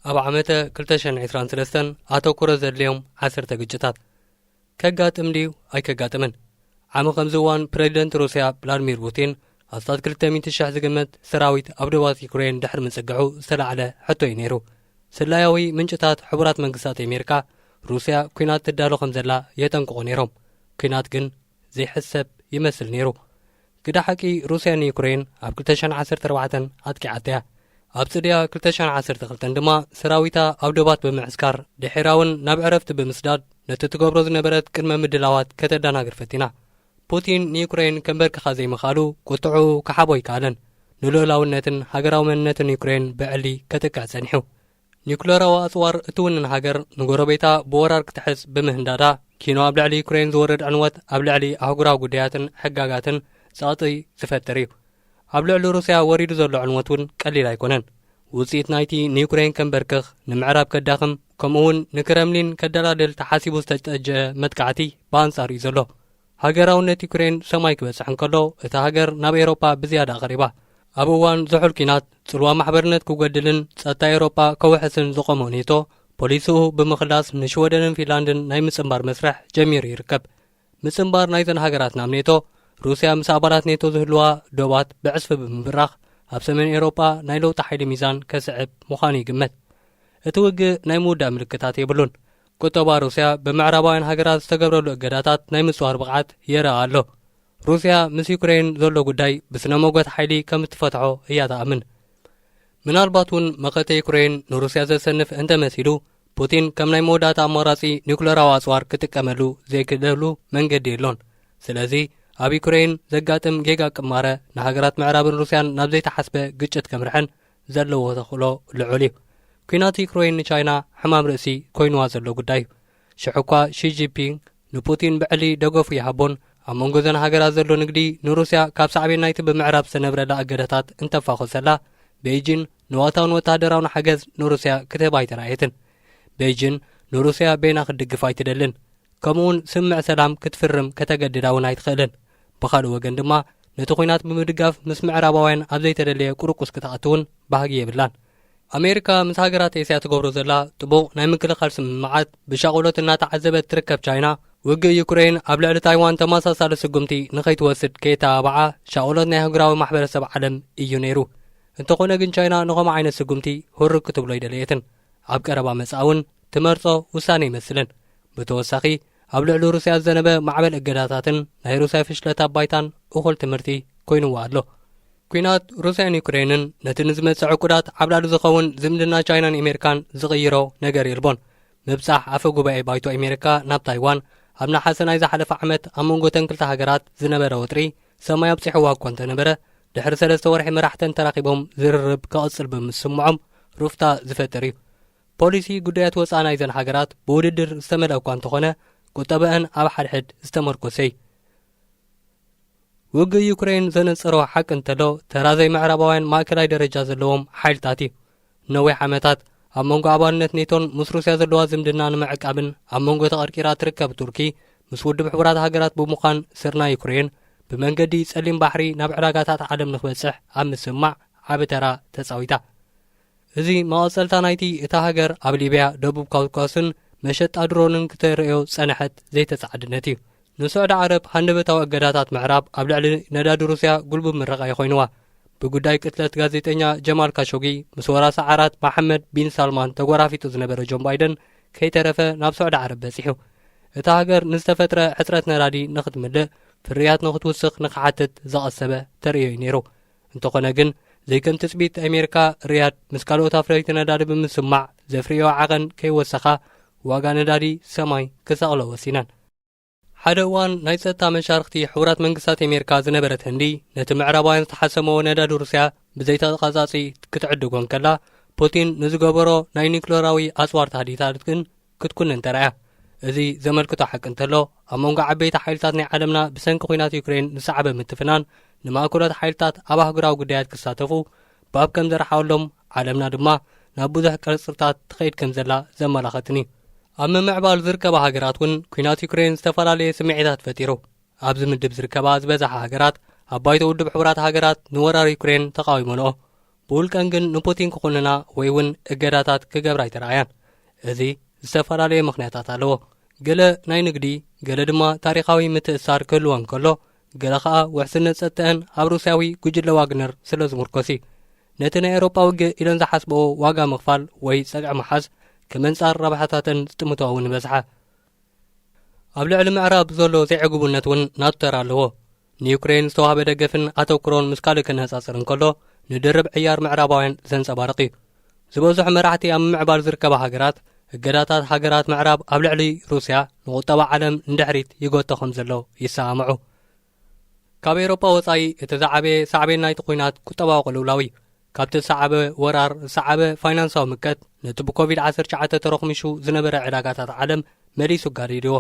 ኣብ ዓመተ 2023 ኣተኩሮ ዘድልዮም 10 ግጭታት ከጋጥም ድዩ ኣይከጋጥምን። ዓመ ከምዚ እዋን ፕሬዚደንት ሩስያ ቭላድሚር ፑቲን ኣስታት 200,000 ዝግመት ሰራዊት ኣብ ደቡባት ዩክሬን ድሕሪ ምጽግዑ ዝተላዕለ ሕቶ እዩ ነይሩ። ስላያዊ ምንጭታት ሕቡራት መንግስታት ኣሜሪካ ሩስያ ኩናት ትዳሎ ከም ዘላ የጠንቅቑ ነይሮም። ኩናት ግን ዘይሕሰብ ይመስል ነይሩ። ግዳሓቂ ሩስያ ንዩክሬን ኣብ 2014 ኣጥቂዓትያ። ኣብ ጽድያ 2012 ድማ ሰራዊታ ኣብ ደባት ብምዕስካር ድሒራውን ናብ ዕረፍቲ ብምስዳድ ነቲ ትገብሮ ዝነበረት ቅድመ ምድላዋት ከተዳናግር ፈቲና። ፑቲን ንዩክሬን ከንበርክኻ ዘይምኻሉ ቁጥዑ ክሓቦ ይከኣለን። ንልኡላውነትን ሃገራዊ መንነትን ዩክሬን ብዕሊ ከጥቅዕ ጸኒሑ። ኒውክለራዊ ኣጽዋር እትውንን ሃገር ንጎረቤታ ብወራር ክትሕዝ ብምህንዳዳ ኪኖ ኣብ ልዕሊ ዩክሬን ዝወርድ ዕንወት ኣብ ልዕሊ ኣህጉራዊ ጉዳያትን ሕጋጋትን ጸቕጢ ዝፈጥር እዩ። ኣብ ልዕሊ ሩስያ ወሪዱ ዘሎ ዕንወት እውን ቀሊል ኣይኮነን። ውጽኢት ናይቲ ንዩክሬን ከንበርክኽ ንምዕራብ ከዳኽም ከምኡውን ንክረምሊን ከደላድል ተሓሲቡ ዝተጠጀአ መጥቃዕቲ ብኣንጻር እዩ ዘሎ። ሃገራውነት ዩክሬን ሰማይ ክበጽሕ እንከሎ እታ ሃገር ናብ ኤውሮጳ ብዝያዳ ቐሪባ። ኣብ እዋን ዝሑል ኲናት ጽልዋ ማሕበርነት ክጐድልን ጸጥታ ኤውሮጳ ከውሕስን ዝቖመ ኔቶ ፖሊስኡ ብምኽላስ ንሽወደንን ፊንላንድን ናይ ምጽምባር መስርሕ ጀሚሩ ይርከብ። ምጽምባር ናይዘን ሃገራት ናብ ኔቶ ሩስያ ምስ ኣባላት ኔቶ ዝህልዋ ዶባት ብዕስፊ ብምብራኽ ኣብ ሰሜን ኤውሮጳ ናይ ለውጢ ሓይሊ ሚዛን ከስዕብ ምዃኑ ይግመት። እቲ ውግእ ናይ ምውዳእ ምልክታት የብሉን። ቁጠባ ሩስያ ብምዕራባውያን ሃገራት ዝተገብረሉ እገዳታት ናይ ምጽዋር ብቕዓት የረአ ኣሎ። ሩስያ ምስ ዩክሬን ዘሎ ጉዳይ ብስነ መጐት ሓይሊ ከም እትፈትሖ እያ ተኣምን። ምናልባት እውን መቐተ ዩክሬን ንሩስያ ዘሰንፍ እንተመሲሉ ፑቲን ከም ናይ መወዳእታ ኣማራጺ ኒውክለራዊ ኣጽዋር ክጥቀመሉ ዘይክእለሉ መንገዲ የሎን። ስለዚ ኣብ ዩክሬን ዘጋጥም ጌጋ ቅማረ ንሃገራት ምዕራብን ሩስያን ናብ ዘይተሓስበ ግጭት ከምርሐን ዘለዎ ተኽእሎ ልዑል እዩ። ኩናት ዩክሬን ንቻይና ሕማም ርእሲ ኮይኑዋ ዘሎ ጉዳይ እዩ። ሽዑ እኳ ሺጂፒንግ ንፑቲን ብዕሊ ደገፉ ይሃቦን ኣብ መንጎ ዘን ሃገራት ዘሎ ንግዲ ንሩስያ ካብ ሳዕቤን ናይቲ ብምዕራብ ዝተነብረላ እገዳታት እንተፋኾሰላ ቤይጂን ንዋታውን ወታደራውን ሓገዝ ንሩስያ ክትህብ ኣይተራእየትን። ቤይጂን ንሩስያ ቤና ክትድግፍ ኣይትደልን። ከምኡውን ስምዕ ሰላም ክትፍርም ከተገድዳ እውን ኣይትኽእልን። ብኻልእ ወገን ድማ ነቲ ኹናት ብምድጋፍ ምስ ምዕራባውያን ኣብ ዘይተደለየ ቁርቁስ ክትኣትውን ባህጊ የብላን። ኣሜሪካ ምስ ሃገራት ኤስያ ትገብሮ ዘላ ጥቡቕ ናይ ምክልኻል ስምምዓት ብሻቑሎት እናተዓዘበት ትርከብ ቻይና ውግእ ዩክሬን ኣብ ልዕሊ ታይዋን ተመሳሳሊ ስጉምቲ ንኸይትወስድ ከየተባብዓ ሻቑሎት ናይ ኣህጉራዊ ማሕበረሰብ ዓለም እዩ ነይሩ። እንተኾነ ግን ቻይና ንኸምኡ ዓይነት ስጉምቲ ሁርክ ክትብሎ ይደለየትን። ኣብ ቀረባ መጻእ እውን ትመርጾ ውሳነ ይመስልን። ብተወሳኺ ኣብ ልዕሊ ሩስያ ዝዘነበ ማዕበል እገዳታትን ናይ ሩስያ ፍሽለት ኣባይታን እኹል ትምህርቲ ኮይኑዋ ኣሎ። ኩናት ሩስያን ዩክሬንን ነቲ ንዝመጽእ ዕቁዳት ኣብ ላዕሊ ዝኸውን ዝምድና ቻይናን ኣሜሪካን ዝቕይሮ ነገር ይርቦን። ምብጻሕ ኣፈ ጉባኤ ባይቶ ኣሜሪካ ናብ ታይዋን ኣብ ናሓሰ ናይ ዝሓለፈ ዓመት ኣብ መንጎተን ክልተ ሃገራት ዝነበረ ወጥሪ ሰማይ ኣብፂሕዋ እኳ እንተነበረ ድሕሪ 3 ወርሒ መራሕተን ተራኺቦም ዝርርብ ክቕጽል ብምስምዖም ሩፍታ ዝፈጥር እዩ። ፖሊሲ ጉዳያት ወፃኢ ናይዘን ሃገራት ብውድድር ዝተመልአ እኳ እንተኾነ ቁጠበአን ኣብ ሓድሕድ ዝተመርኮሰይ። ውግእ ዩክሬን ዘነጸሮ ሓቂ እንተሎ ተራዘይ ምዕራባውያን ማእከላይ ደረጃ ዘለዎም ሓይልታት እዩ። ነዊሕ ዓመታት ኣብ መንጎ ኣባልነት ኔቶን ምስ ሩስያ ዘለዋ ዝምድና ንምዕቃብን ኣብ መንጎ ተቐርቂራ ትርከብ ቱርኪ ምስ ውድብ ሕቡራት ሃገራት ብምዃን ስርና ዩክሬን ብመንገዲ ጸሊም ባሕሪ ናብ ዕዳጋታት ዓለም ንኽበጽሕ ኣብ ምስማዕ ዓብ ተራ ተጻዊታ። እዚ መቐጸልታ ናይቲ እታ ሃገር ኣብ ሊብያ፣ ደቡብ ካውካስን መሸጣ ድሮንን ክተርእዮ ጸንሐት ዘይተጻዕድነት እዩ። ንስዑድ ዓረብ ሃንደበታዊ እገዳታት ምዕራብ ኣብ ልዕሊ ነዳዲ ሩስያ ጉልቡብ ምረቓ ይኾይኑዋ። ብጉዳይ ቅትለት ጋዜጠኛ ጀማል ካሾጊ ምስ ወራሲ ዓራት መሐመድ ቢን ሳልማን ተጐራፊቱ ዝነበረ ጆን ባይደን ከይተረፈ ናብ ስዑድ ዓረብ በጺሑ። እታ ሃገር ንዝተፈጥረ ሕፅረት ነዳዲ ንኽትምልእ ፍርያት ንኽትውስኽ ንኽሓትት ዘቐሰበ ተርእዮ እዩ ነይሩ። እንተኾነ ግን ዘይከም ትጽቢት ኣሜሪካ ሪያድ ምስ ካልኦት ኣፍረይቲ ነዳዲ ብምስማዕ ዘፍርዮ ዓቐን ከይወሰኻ ዋጋ ነዳዲ ሰማይ ክሰቕሎ ወሲነን። ሓደ እዋን ናይ ጸጥታ መሻርክቲ ሕቡራት መንግስታት ኣሜሪካ ዝነበረት ህንዲ ነቲ ምዕራባውያን ዝተሓሰመዎ ነዳዲ ሩስያ ብዘይተቐጻጺ ክትዕድጎን ከላ ፑቲን ንዝገበሮ ናይ ኒውክለራዊ ኣጽዋር ተሃዲታት ግን ክትኩንን ተረእያ። እዚ ዘመልክቶ ሓቂ እንተሎ ኣብ መንጎ ዓበይቲ ሓይልታት ናይ ዓለምና ብሰንኪ ኹናት ዩክሬን ዝሰዕበ ምትፍናን ንማእከላት ሓይልታት ኣብ ሃገራዊ ጉዳያት ክሳተፉ ባብ ከም ዘረሓወሎም ዓለምና ድማ ናብ ብዙሕ ቅርጽታት ትኸይድ ከም ዘላ ዘመላኸትን እዩ። ኣብ ምምዕባል ዝርከባ ሃገራት እውን ኩናት ዩክሬን ዝተፈላለየ ስምዒታት ፈጢሩ። ኣብዚ ምድብ ዝርከባ ዝበዝሓ ሃገራት ኣብ ባይቶ ውድብ ሕቡራት ሃገራት ንወራሪ ዩክሬን ተቃዊሞንኦ። ብውልቀን ግን ንፑቲን ክኹንና ወይ እውን እገዳታት ክገብራ ይተረኣያን። እዚ ዝተፈላለየ ምኽንያታት ኣለዎ። ገለ ናይ ንግዲ፣ ገለ ድማ ታሪኻዊ ምትእስሳር ክህልወን ከሎ ገለ ከዓ ውሕስነት ጸጥታን ኣብ ሩስያዊ ጉጅለ ዋግነር ስለ ዝምርኮስ እዩ። ነቲ ናይ ኤውሮጳ ውግእ ኢለን ዝሓስብኦ ዋጋ ምኽፋል ወይ ጸግዒ መሓዝ ከመንጻር ረብሓታትን ዝጥምቶ እውን በዝሓ። ኣብ ልዕሊ ምዕራብ ዘሎ ዘይዕግቡነት እውን ናቱተር ኣለዎ። ንዩክሬን ዝተዋህበ ደገፍን ኣተኩሮን ምስ ካልእ ክነጻጽር እንከሎ ንድርብ ዕያር ምዕራባውያን ዘንጸባርቕ እዩ። ዝበዝሑ መራሕቲ ኣብ ምዕባል ዝርከባ ሃገራት እገዳታት ሃገራት ምዕራብ ኣብ ልዕሊ ሩስያ ንቁጠባ ዓለም ንድሕሪት ይጎቶ ከም ዘሎ ይሰማምዑ። ካብ ኤውሮጳ ወጻኢ እቲ ዝዓበየ ሳዕቤን ናይቲ ኩናት ቁጠባዊ ቅልውላው እዩ። ካብቲ ዝሰዓበ ወራር ዝሰዓበ ፋይናንሳዊ ምቀት ነቲ ብኮቪድ-19 ተረኽሚሹ ዝነበረ ዕዳጋታት ዓለም መሊሱ ጋዲድዎ።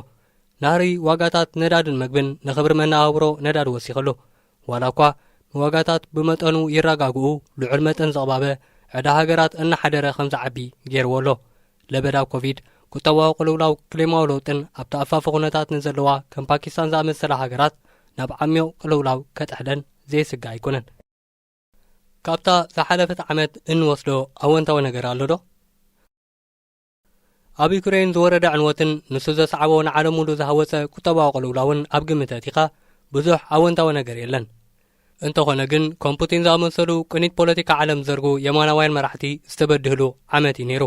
ናህሪ ዋጋታት ነዳድን መግብን ንኽብሪ መነባብሮ ነዳድ ወሲኽሉ። ዋላ እኳ ዋጋታት ብመጠኑ ይረጋግኡ ልዑል መጠን ዘቕባበ ዕዳ ሃገራት እናሓደረ ከም ዝዓቢ ገይርዎ ኣሎ። ለበዳብ ኮቪድ ቁጠባዊ ቅልውላው ክሌማዊ ለውጥን ኣብቲ ኣፋፊ ኩነታት ንዘለዋ ከም ፓኪስታን ዝኣመሰላ ሃገራት ናብ ዓሚቕ ቅልውላው ከጥሕለን ዘይስጋ ኣይኮነን። ካብታ ዝሓለፈት ዓመት እንወስዶ ኣወንታዊ ነገር ኣሎ ዶ? ኣብ ዩክሬን ዝወረደ ዕንወትን ንሱ ዘሰዓቦ ንዓለም ሙሉ ዝሃወፀ ቁጠባዊ ቅልውላውን ኣብ ግምት ኣእቲኻ ብዙሕ ኣወንታዊ ነገር የለን። እንተኾነ ግን ከም ፑቲን ዝኣመሰሉ ቅኒት ፖለቲካ ዓለም ዘርጉ የማናውያን መራሕቲ ዝተበድህሉ ዓመት እዩ ነይሩ።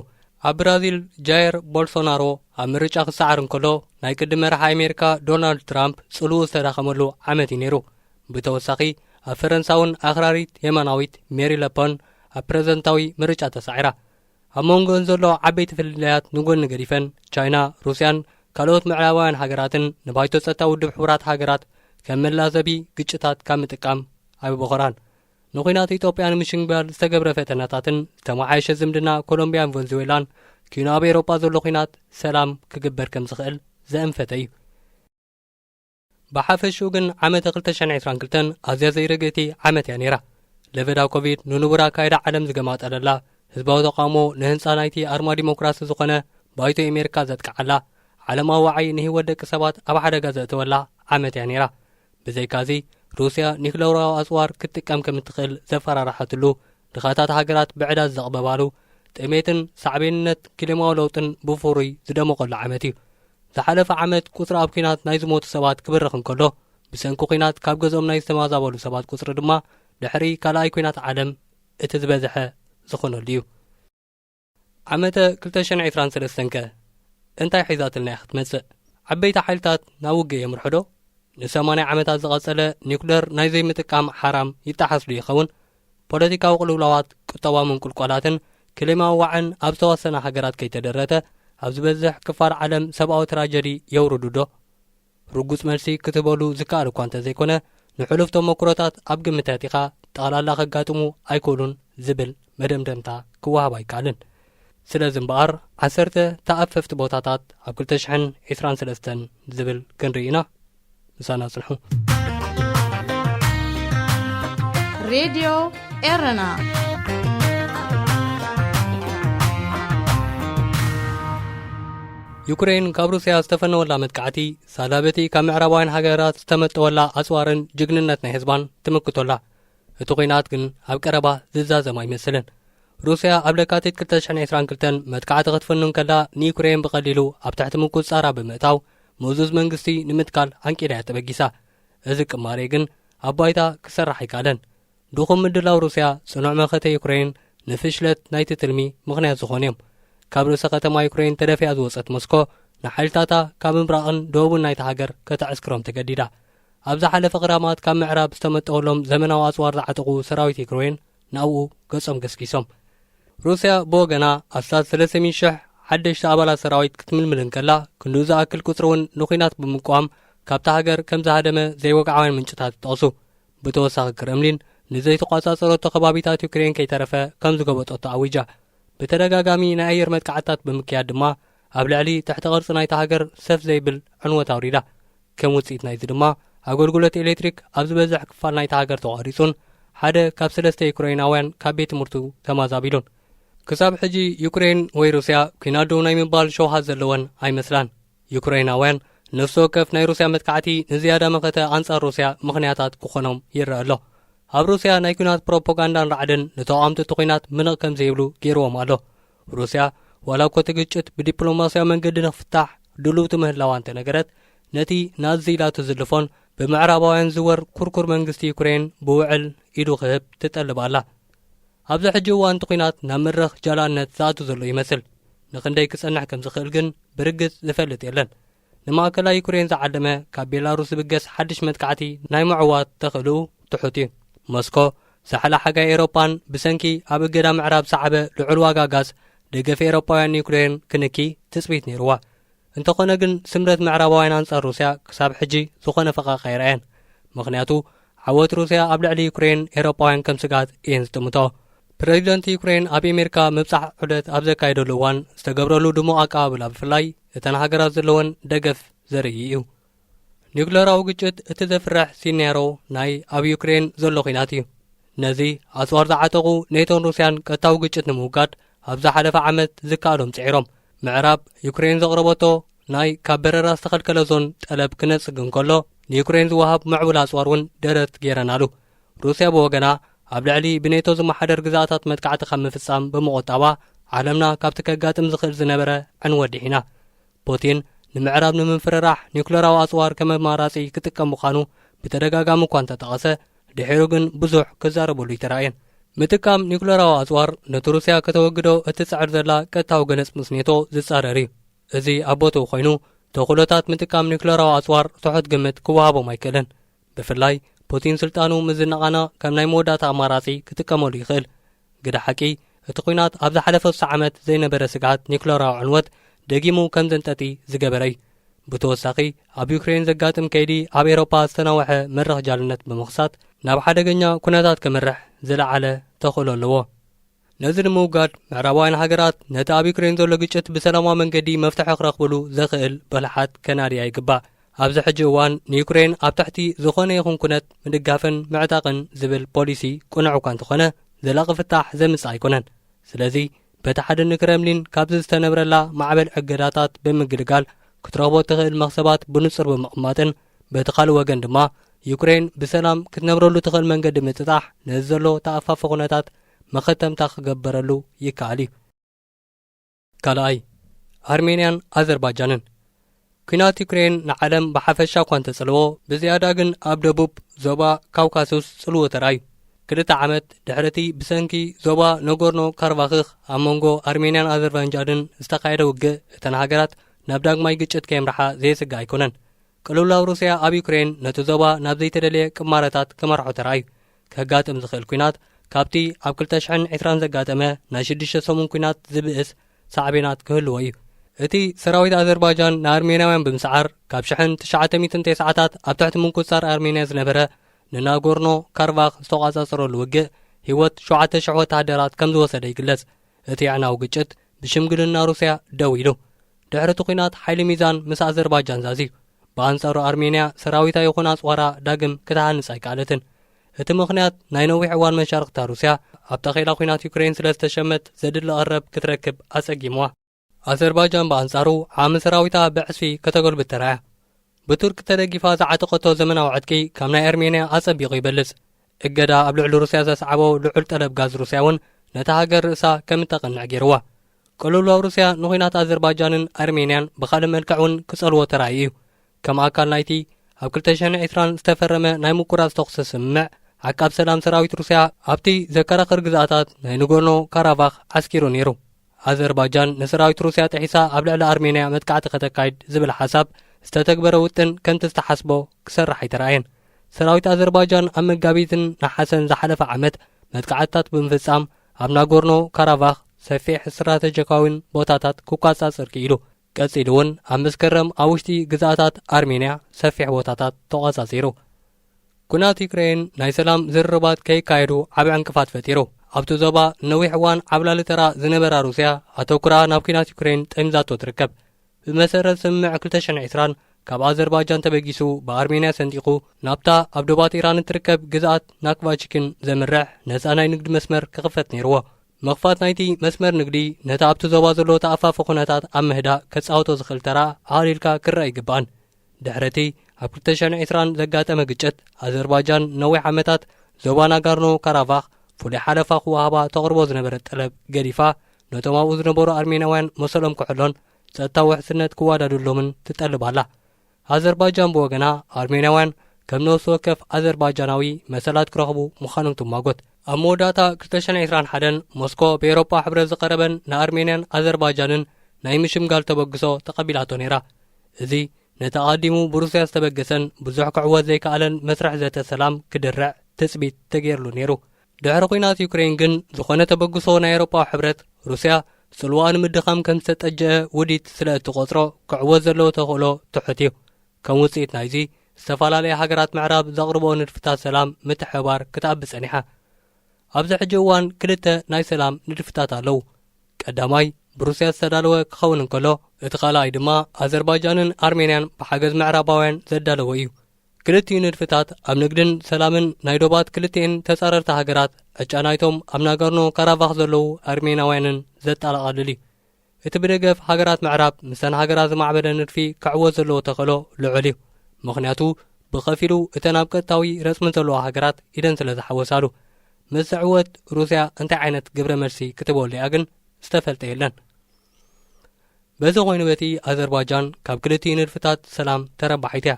ኣብ ብራዚል ጃየር ቦልሶናሮ ኣብ ምርጫ ክሰዓር እንከሎ ናይ ቅድመ መራሒ ኣሜሪካ ዶናልድ ትራምፕ ጽልኡ ዝተዳኸመሉ ዓመት እዩ ነይሩ። ብተወሳኺ ኣብ ፈረንሳውን ኣኽራሪት የማናዊት ሜሪ ለፐን ኣብ ፕሬዘንታዊ ምርጫ ተሳዒራ። ኣብ መንጎን ዘሎ ዓበይቲ ፍልልያት ንጎኒ ገዲፈን ቻይና፣ ሩስያን ካልኦት ምዕራባውያን ሃገራትን ንባይቶ ጸጥታ ውድብ ሕቡራት ሃገራት ከም መላዘቢ ግጭታት ካብ ምጥቃም ኣይበኸራን። ንኹናት ኢትዮጵያ ንምሽንግባል ዝተገብረ ፈተናታትን ዝተመሓየሸ ዝምድና ኮሎምቢያን ቬንዙዌላን ኪኑ ኣብ ኤውሮጳ ዘሎ ኩናት ሰላም ክግበር ከም ዝኽእል ዘእንፈተ እዩ። ብሓፈሽኡ ግን ዓመት 2022 ኣዝያ ዘይርግእቲ ዓመት እያ ነይራ። ለበዳብ ኮቪድ ንንቡር ኣካይዳ ዓለም ዝገማጠለላ፣ ህዝባዊ ተቃውሞ ንህንፃ ናይቲ ኣርማ ዲሞክራሲ ዝኾነ ባይቶ ኣሜሪካ ዘጥቅዓላ፣ ዓለማዊ ዋዓይ ንህይወት ደቂ ሰባት ኣብ ሓደጋ ዘእተወላ ዓመት እያ ነይራ። ብዘይካዚ ሩስያ ኒክለራዊ ኣጽዋር ክትጥቀም ከም እትኽእል ዘፈራርሓትሉ፣ ድኻታት ሃገራት ብዕዳት ዘቕበባሉ፣ ጥሜትን ሳዕቤንነት ክሊማዊ ለውጥን ብፍሩይ ዝደመቐሉ ዓመት እዩ። ዝሓለፈ ዓመት ቁፅሪ ኣብ ኩናት ናይ ዝሞቱ ሰባት ክብርኽ እንከሎ ብሰንኪ ኩናት ካብ ገዝኦም ናይ ዝተመዛበሉ ሰባት ቁፅሪ ድማ ድሕሪ ካልኣይ ኩናት ዓለም እቲ ዝበዝሐ ዝኾነሉ እዩ። ዓመተ 2023 ከ እንታይ ሒዛትልና እያ ክትመጽእ? ዓበይቲ ሓይልታት ናብ ውግእ የምርሑ ዶ? ን80 ዓመታት ዝቐጸለ ኒውክለር ናይ ዘይምጥቃም ሓራም ይጠሓስሉ ይኸውን? ፖለቲካዊ ቅልውላዋት፣ ቁጠባዊ ምንቁልቋላትን ክሊማዊ ዋዕን ኣብ ዝተወሰነ ሃገራት ከይተደረተ ኣብ ዝበዝሕ ክፋል ዓለም ሰብኣዊ ትራጀዲ የውርዱ ዶ? ርጉፅ መልሲ ክትበሉ ዝከኣል እኳ እንተዘይኮነ ንሕሉፍ ተመክሮታት ኣብ ግምት ኣእቲኻ ጠቕላላ ከጋጥሙ ኣይኮሉን ዝብል መደምደምታ ክወሃብ ኣይከኣልን። ስለዚ እምበኣር 10 ተኣፈፍቲ ቦታታት ኣብ 2023 ዝብል ክንርኢ ኢና። ምሳና ጽንሑ። ሬድዮ ኤረና ዩክሬን ካብ ሩስያ ዝተፈነወላ መጥቃዕቲ ሳላበቲ ካብ ምዕራባውያን ሃገራት ዝተመጠወላ ኣጽዋርን ጅግንነት ናይ ህዝባን ትምክቶላ። እቲ ኩናት ግን ኣብ ቀረባ ዝዛዘም ኣይመስልን። ሩስያ ኣብ ለካቲት 2022 መጥቃዕቲ ክትፍንን ከላ ንዩክሬን ብቐሊሉ ኣብ ትሕቲ ምቁፅጻራ ብምእታው ምእዙዝ መንግስቲ ንምትካል ኣንቂዳ እያ ተበጊሳ። እዚ ቅማሬ ግን ኣብ ባይታ ክሰርሕ ኣይከኣለን። ድኹም ምድላው ሩስያ ጽኑዕ መኸተ ዩክሬን ንፍሽለት ናይቲ ትልሚ ምኽንያት ዝኾኑ እዮም። ካብ ርእሰ ከተማ ዩክሬን ተደፊያ ዝወፀት ሞስኮ ንሓይልታታ ካብ ምብራቕን ደቡብን ናይቲ ሃገር ከተዕስክሮም ተገዲዳ። ኣብ ዝሓለፈ ቅዳማት ካብ ምዕራብ ዝተመጠወሎም ዘመናዊ ኣጽዋር ዝዓጠቑ ሰራዊት ዩክሬን ናብኡ ገጾም ገስጊሶም። ሩስያ ብወገና ኣስታት 300,000 ሓደሽቲ ኣባላት ሰራዊት ክትምልምልን ከላ ክንዱ ዝኣክል ቁፅሪ እውን ንኹናት ብምቋም ካብታ ሃገር ከም ዝሃደመ ዘይወግዓውያን ምንጭታት ይጠቕሱ። ብተወሳኺ ክረምሊን ንዘይተቋጻጸረቶ ከባቢታት ዩክሬን ከይተረፈ ከም ዝገበጦቶ ኣዊጃ። ብተደጋጋሚ ናይ ኣየር መጥቃዕትታት ብምክያድ ድማ ኣብ ልዕሊ ትሕቲ ቅርፂ ናይቲ ሃገር ሰፍ ዘይብል ዕንወት ኣውሪዳ። ከም ውፅኢት ናይዚ ድማ ኣገልግሎት ኤሌክትሪክ ኣብ ዝበዝሕ ክፋል ናይቲ ሃገር ተቋሪጹን ሓደ ካብ 3 ዩክሬናውያን ካብ ቤት ትምህርቱ ተማዛቢሉን። ክሳብ ሕጂ ዩክሬን ወይ ሩስያ ኩናት ደው ናይ ምባል ሸውሃት ዘለወን ኣይመስላን። ዩክሬናውያን ነፍሲ ወከፍ ናይ ሩስያ መጥቃዕቲ ንዝያዳ መኸተ ኣንጻር ሩስያ ምኽንያታት ክኾኖም ይረአ ኣሎ። ኣብ ሩስያ ናይ ኩናት ፕሮፓጋንዳን ራዕድን ንተቃውምቲ እቲ ኩናት ምንቕ ከም ዘይብሉ ገይርዎም ኣሎ። ሩስያ ዋላ እኮ እቲ ግጭት ብዲፕሎማስያዊ መንገዲ ንኽፍታሕ ድልውቲ ምህላዋ እንተነገረት ነቲ ናዚ ኢላቱ ዝልፎን ብምዕራባውያን ዝወር ኩርኩር መንግስቲ ዩክሬን ብውዕል ኢዱ ክህብ ትጠልብ ኣላ። ኣብዚ ሕጂ እዋን እቲ ኩናት ናብ መድረኽ ጃላነት ዝኣቱ ዘሎ ይመስል። ንክንደይ ክጸንሕ ከም ዝኽእል ግን ብርግጽ ዝፈልጥ የለን። ንማእከላይ ዩክሬን ዝዓለመ ካብ ቤላሩስ ዝብገስ ሓድሽ መጥቃዕቲ ናይ ምዕዋት ተኽእልኡ ትሑት እዩ። ሞስኮ ሳሕላ ሓጋይ ኤውሮፓን ብሰንኪ ኣብ እገዳ ምዕራብ ሰዓበ ልዑል ዋጋ ጋዝ ደገፈ ኤውሮፓውያን ዩክሬን ክንኪ ትጽቢት ነይርዋ። እንተኾነ ግን ስምረት ምዕራባውያን አንጻር ሩስያ ክሳብ ሕጂ ዝኾነ ፈቓቕ ኣይረአየን። ምኽንያቱ ዓወት ሩስያ ኣብ ልዕሊ ዩክሬን ኤውሮፓውያን ከም ስጋት እየን ዝጥምቶ። ፕሬዚደንት ዩክሬን ኣብ ኣሜሪካ ምብጻሕ ዑደት ኣብ ዘካየደሉ እዋን ዝተገብረሉ ድሙቕ ኣቀባብላ ብፍላይ እተን ሃገራት ዘለወን ደገፍ ዘርኢ እዩ። ኒውክሌራዊ ግጭት እቲ ዘፍርሕ ሲናሮ ናይ ኣብ ዩክሬን ዘሎ ኩናት እዩ። ነዚ ኣጽዋር ዝዓጠቑ ኔቶን ሩስያን ቀጥታዊ ግጭት ንምውጋድ ኣብ ዝሓለፈ ዓመት ዝከኣሎም ጽዒሮም ምዕራብ ዩክሬን ዘቕረበቶ ናይ ካብ በረራ ዝተኸልከለ ዞን ጠለብ ክነጽግ እንከሎ ንዩክሬን ዝወሃብ ምዕቡል ኣጽዋር እውን ደረት ገይረናሉ። ሩስያ ብወገና ኣብ ልዕሊ ብኔቶ ዝመሓደር ግዛኣታት መጥቃዕቲ ካብ ምፍጻም ብምቆጣባ ዓለምና ካብቲ ከጋጥም ዝኽእል ዝነበረ ዕንወዲ ኢና። ፑቲን ንምዕራብ ንምፍርራሕ ኒውክሌራዊ ኣጽዋር ከም ኣማራጺ ክጥቀም ምዃኑ ብተደጋጋሚ እኳ እንተጠቐሰ ድሒሩ ግን ብዙሕ ክዛረበሉ ይተራእየን። ምጥቃም ኒውክሌራዊ ኣጽዋር ነቲ ሩስያ ከተወግዶ እትጽዕር ዘላ ቀጥታዊ ገለጽ ምስ ኔቶ ዝጻረር እዩ። እዚ ኣብ ቦትኡ ኮይኑ ተኽእሎታት ምጥቃም ኒውክሌራዊ ኣጽዋር ትሑት ግምት ክወሃቦም ኣይክእልን። ብፍላይ ፑቲን ስልጣኑ ምዝነቓና ከም ናይ መወዳእታ ኣማራጺ ክጥቀመሉ ይኽእል። ግዳ ሓቂ እቲ ኩናት ኣብ ዝሓለፈ 90 ዓመት ዘይነበረ ስጋት ኒውክሌራዊ ዕንወት ደጊሙ ከም ዘንጠጢ ዝገበረ እዩ። ብተወሳኺ ኣብ ዩክሬን ዘጋጥም ከይዲ ኣብ ኤውሮፓ ዝተናወሐ መድረኽ ጃልነት ብምኽሳት ናብ ሓደገኛ ኩነታት ክምርሕ ዝለዓለ ተኽእሎ ኣለዎ። ነዚ ንምውጋድ ምዕራባውያን ሃገራት ነቲ ኣብ ዩክሬን ዘሎ ግጭት ብሰላማዊ መንገዲ መፍትሒ ክረኽብሉ ዘኽእል ብልሓት ከናድያ ይግባእ። ኣብዚ ሕጂ እዋን ንዩክሬን ኣብ ትሕቲ ዝኾነ ይኹን ኩነት ምድጋፍን ምዕጣቕን ዝብል ፖሊሲ ቁኑዕ እኳ እንተኾነ ዘላቒ ፍታሕ ዘምጽእ ኣይኮነን። ስለዚ በቲ ሓድኒ ክረምሊን ካብዚ ዝተነብረላ ማዕበል ዕገዳታት ብምግልጋል ክትረኽቦ ትኽእል መኽሰባት ብንጹር ብምቕማጥን በቲ ካልእ ወገን ድማ ዩክሬን ብሰላም ክትነብረሉ ትኽእል መንገዲ ምጥጣሕ ነዚ ዘሎ ተኣፋፊ ኩነታት መኸተምታ ክገበረሉ ይከኣል እዩ። ካልኣይ ኣርሜንያን ኣዘርባይጃንን ኩናት ዩክሬን ንዓለም ብሓፈሻ እኳ እንተጸልዎ ብዝያዳ ግን ኣብ ደቡብ ዞባ ካውካሱስ ጽልዎ ተራእዩ። 2 ዓመት ድሕረቲ ብሰንኪ ዞባ ነጎርኖ ካርባኽኽ ኣብ መንጎ ኣርሜንያን ኣዘርባይጃንን ዝተኻየደ ውግእ እተን ሃገራት ናብ ዳግማይ ግጭት ከይምርሓ ዘየስግእ ኣይኮነን። ቅልውላው ሩስያ ኣብ ዩክሬን ነቲ ዞባ ናብ ዘይተደለየ ቅማረታት ክመርሖ ተራእዩ። ከጋጥም ዝኽእል ኩናት ካብቲ ኣብ 2020 ዘጋጠመ ናይ 6 ሰሙን ኩናት ዝብእስ ሳዕቤናት ክህልዎ እዩ። እቲ ሰራዊት ኣዘርባይጃን ንኣርሜንያውያን ብምስዓር ካብ 1990ታት ኣብ ትሕቲ ምንኩስጻር ኣርሜንያ ዝነበረ ንናጎርኖ ካርባኽ ዝተቋጻጸረሉ ውግእ ህይወት 7,000 ወተሃደራት ከም ዝወሰደ ይግለጽ። እቲ ዕናዊ ግጭት ብሽምግልና ሩስያ ደው ኢሉ ድሕሪ እቲ ኩናት ሓይሊ ሚዛን ምስ ኣዘርባይጃን ዛዝዩ። ብኣንጻሩ ኣርሜንያ ሰራዊታ ይኹን ኣጽዋራ ዳግም ክትሃንጽ ኣይከኣለትን። እቲ ምኽንያት ናይ ነዊሕ እዋን መሻርክታ ሩስያ ኣብ ተኼላ ኩናት ዩክሬን ስለ ዝተሸመት ዘድሊ ቐረብ ክትረክብ ኣጸጊምዋ። ኣዘርባይጃን ብኣንጻሩ ዓሚ ሰራዊታ ብዕስፊ ከተገልብጥ ተራእያ። ብቱርክ ተደጊፋ ዝዓተቐቶ ዘመናዊ ዕጥቂ ካብ ናይ ኣርሜንያ ኣጸቢቑ ይበልጽ። እገዳ ኣብ ልዕሊ ሩስያ ዘስዓቦ ልዑል ጠለብ ጋዝ ሩስያ እውን ነታ ሃገር ርእሳ ከም እተቐንዕ ገይርዋ። ቅልውላው ሩስያ ንኹናት ኣዘርባይጃንን ኣርሜንያን ብኻልእ መልክዕ እውን ክጸልዎ ተራእዩ እዩ። ከም ኣካል ናይቲ ኣብ 2020 ዝተፈረመ ናይ ምቁራጽ ተኹሲ ስምምዕ ዓቃብ ሰላም ሰራዊት ሩስያ ኣብቲ ዘከራኽር ግዛኣታት ናይ ንጎርኖ ካራባኽ ዓስኪሩ ነይሩ። ኣዘርባይጃን ንሰራዊት ሩስያ ጥሒሳ ኣብ ልዕሊ ኣርሜንያ መጥቃዕቲ ከተካይድ ዝብል ሓሳብ ዝተተግበረ ውጥን ከምቲ ዝተሓስቦ ክሰርሕ ኣይተራእየን። ሰራዊት ኣዘርባይጃን ኣብ መጋቢትን ናሓሰን ዝሓለፈ ዓመት መጥቃዕትታት ብምፍጻም ኣብ ናጎርኖ ካራባኽ ሰፊሕ ስትራቴጂካውን ቦታታት ክቋጻጽር ክኢሉ ቀጺሉ እውን ኣብ መስከረም ኣብ ውሽጢ ግዛኣታት ኣርሜንያ ሰፊሕ ቦታታት ተቋጻጺሩ። ኩናት ዩክሬን ናይ ሰላም ዝርርባት ከይካየዱ ዓብዪ ዕንቅፋት ፈጢሩ። ኣብቲ ዞባ ነዊሕ እዋን ዓብላሊ ተራ ዝነበራ ሩስያ ኣተኩራ ናብ ኩናት ዩክሬን ጠሚዛቶ ትርከብ። ብመሰረት ስምምዕ 2020 ካብ ኣዘርባይጃን ተበጊሱ ብኣርሜንያ ሰንጢቑ ናብታ ኣብ ደባት ኢራን እትርከብ ግዛኣት ናክቫችክን ዘምርሕ ነፃ ናይ ንግዲ መስመር ክኽፈት ነይርዎ። መኽፋት ናይቲ መስመር ንግዲ ነታ ኣብቲ ዞባ ዘሎ ተኣፋፊ ኩነታት ኣብ ምህዳእ ከጻወቶ ዝኽእል ተራ ኣህሊልካ ክረአ ይግባእን። ድሕረቲ ኣብ 2020 ዘጋጠመ ግጭት ኣዘርባይጃን ነዊሕ ዓመታት ዞባ ናጋርኖ ካራባኽ ፍሉይ ሓለፋ ክወሃባ ተቕርቦ ዝነበረ ጠለብ ገዲፋ ነቶም ኣብኡ ዝነበሩ ኣርሜናውያን መሰሎም ክሕሎን ጸጥታዊ ውሕስነት ክዋዳድሎምን ትጠልብ ኣላ። ኣዘርባይጃን ብወገና ኣርሜናውያን ከም ነፍሲ ወከፍ ኣዘርባይጃናዊ መሰላት ክረኽቡ ምዃኖም ትማጎት። ኣብ መወዳእታ 2021 ሞስኮ ብኤውሮጳ ሕብረት ዝቐረበን ንኣርሜንያን ኣዘርባይጃንን ናይ ምሽምጋል ተበግሶ ተቐቢላቶ ነይራ። እዚ ነቲ ኣቐዲሙ ብሩስያ ዝተበገሰን ብዙሕ ክዕወት ዘይከኣለን መስርሕ ዘተ ሰላም ክድርዕ ትጽቢት ተገይርሉ ነይሩ። ድሕሪ ኲናት ዩክሬን ግን ዝኾነ ተበግሶ ናይ ኤውሮጳ ሕብረት ሩስያ ጽልዋ ንምድኻም ከም ዝተጠጀአ ውዲት ስለ እትቖጽሮ ክዕወት ዘለዎ ተኽእሎ ትሑት እዩ። ከም ውፅኢት ናይዚ ዝተፈላለየ ሃገራት ምዕራብ ዘቕርቦ ንድፍታት ሰላም ምትሕብባር ክትኣቢ ጸኒሓ። ኣብዚ ሕጂ እዋን ክልተ ናይ ሰላም ንድፍታት ኣለዉ። ቀዳማይ ብሩስያ ዝተዳለወ ክኸውን እንከሎ እቲ ኻልኣይ ድማ ኣዘርባይጃንን ኣርሜንያን ብሓገዝ ምዕራባውያን ዘዳለወ እዩ። ክልቲኡ ንድፍታት ኣብ ንግድን ሰላምን ናይ ዶባት ክልቲአን ተጻረርቲ ሃገራት ዕጫናይቶም ኣብ ናጋርኖ ካራባኽ ዘለዉ ኣርሜናውያንን ዘጠቓልል እዩ። እቲ ብደገፍ ሃገራት ምዕራብ ምሰን ሃገራት ዝማዕበለ ንድፊ ክዕወት ዘለዎ ተኽእሎ ልዑል እዩ። ምኽንያቱ ብኸፊሉ እተን ኣብ ቀጥታዊ ረስሚ ዘለዋ ሃገራት ኢደን ስለ ዝሓወሳሉ። ምስ ዕወት ሩስያ እንታይ ዓይነት ግብረ መልሲ ክትበሉ እያ ግን ዝተፈልጠ የለን። በዚ ኾይኑ በቲ ኣዘርባይጃን ካብ ክልቲኡ ንድፍታት ሰላም ተረባሒት እያ።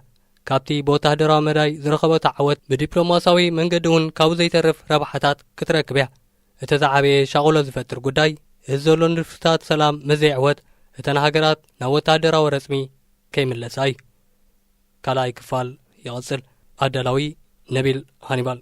ካብቲ ብወታደራዊ መዳይ ዝረኸበቶ ዓወት ብዲፕሎማሳዊ መንገዲ እውን ካብኡ ዘይተርፍ ረባሓታት ክትረክብ እያ። እቲ ዝዓበየ ሻቑሎ ዝፈጥር ጉዳይ እዚ ዘሎ ንድፍታት ሰላም መዘይዕወት እተን ሃገራት ናብ ወታደራዊ ረስሚ ከይምለሳ እዩ። ካልኣይ ክፋል ይቕጽል። ኣዳላዊ ነቢል ሃኒባል